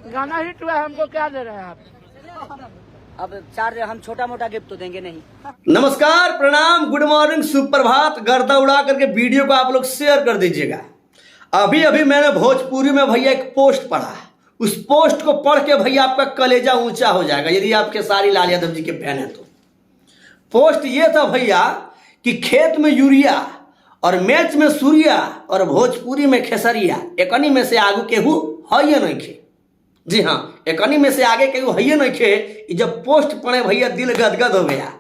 गाना हिट हुआ, हमको क्या दे रहे हैं आप? अब चार्ज हम छोटा मोटा गिफ्ट तो देंगे नहीं। नमस्कार, प्रणाम, गुड मॉर्निंग, सुप्रभात। गर्दा उड़ा करके वीडियो को आप लोग शेयर कर दीजिएगा। अभी अभी मैंने भोजपुरी में भैया एक पोस्ट पढ़ा। उस पोस्ट को पढ़ के भैया आपका कलेजा ऊंचा हो जाएगा यदि आप खेसारी लाल यादव जी के फैन हैं तो। पोस्ट ये था भैया कि खेत में यूरिया और मैच में सूर्या और भोजपुरी में खेसरिया, एकनी में से आगू केहू है ये नहीं खे। जी हाँ, एकनी में से आगे केहू है ये नहीं खे। जब पोस्ट पढ़े भैया दिल गदगद हो गया।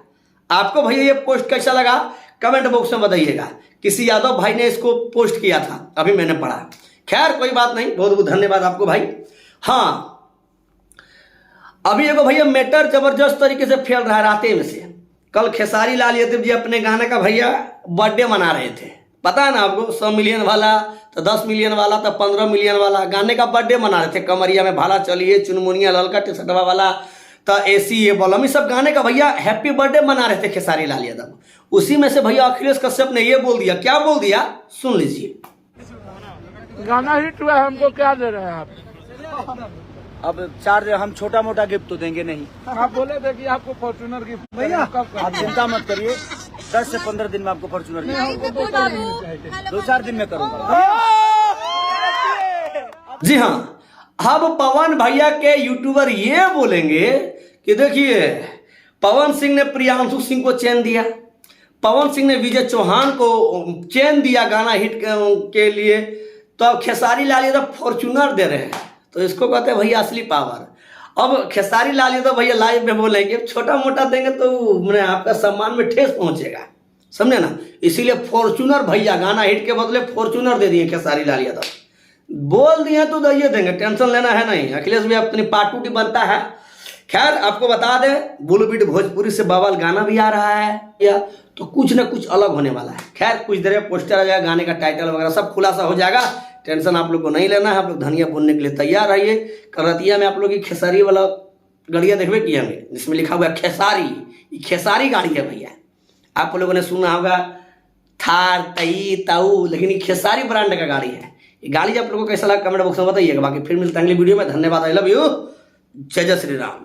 आपको भैया ये पोस्ट कैसा लगा कमेंट बॉक्स में बताइएगा। किसी यादव भाई ने इसको पोस्ट किया था, अभी मैंने पढ़ा। खैर कोई बात नहीं, बहुत बहुत धन्यवाद आपको भाई। हाँ, अभी एगो भैया मैटर जबरदस्त तरीके से फैल रहा है राते में से। कल खेसारी लाल यादव जी अपने गाने का भैया बर्थडे मना रहे थे। पता है ना आपको, 100 मिलियन वाला तो 10 मिलियन वाला तो 15 मिलियन वाला गाने का बर्थडे मना रहे थे। कमरिया में भाला चलिए, चुनमुनिया ललका टी-शर्टवा वाला तो एसी ये बॉलम, ये सब गाने का भैया हैप्पी बर्थडे मना रहे थे खेसारी लाल यादव। उसी में से भैया अखिलेश कश्यप ने ये बोल दिया। क्या बोल दिया सुन लीजिए। गाना हिट हुआ, हमको क्या दे रहे हैं आप? अब चार्ज हम छोटा मोटा गिफ्ट तो देंगे नहीं। आप बोले थे कि आपको फॉर्च्यूनर गिफ्ट भैया कब आप चिंता मत करिए, 10 से 15 दिन में आपको फॉर्चूनर गिफ्ट 2-4 दिन में करूंगा। जी हाँ, अब पवन भैया के यूट्यूबर ये बोलेंगे कि देखिए पवन सिंह ने प्रियांशु सिंह को चैन दिया, पवन सिंह ने विजय चौहान को चैन दिया गाना हिट के लिए, तो अब खेसारी लाल यादव फॉर्चूनर दे रहे हैं। तो इसको कहते हैं भैया असली पावर। अब खेसारी लाल यादव भैया लाइव में बोलेंगे छोटा मोटा देंगे तो मैंने आपका सम्मान में ठेस पहुंचेगा, समझे ना। इसीलिए फॉर्चूनर भैया गाना हिट के बदले फॉर्चूनर दे दिए खेसारी लाल यादव। बोल दिए तो दे देंगे, टेंशन लेना है नहीं। अखिलेश भी अपनी पार्टूटी बनता है। खैर आपको बता दें, बुलबीट भोजपुरी से बवाल गाना भी आ रहा है या तो कुछ ना कुछ अलग होने वाला है। खैर कुछ देर में पोस्टर आ जाएगा, गाने का टाइटल वगैरह सब खुलासा हो जाएगा। टेंशन आप लोग को नहीं लेना है। आप लोग धनिया बुनने के लिए तैयार रहिए। करतिया में आप लोग की खेसारी वाला गड़िया देखबे किया हमें, जिसमें लिखा हुआ है खेसारी। ये खेसारी गाड़ी है भैया। आप लोगों ने सुना होगा थार तई ताऊ, लेकिन ये खेसारी ब्रांड का गाड़ी है। ये गाड़ी आप लोगों को कैसा लगा कमेंट बॉक्स में बताइएगा। बाकी फिर मिलते हैं अगली वीडियो में। धन्यवाद, आई लव यू, जय जय श्री राम।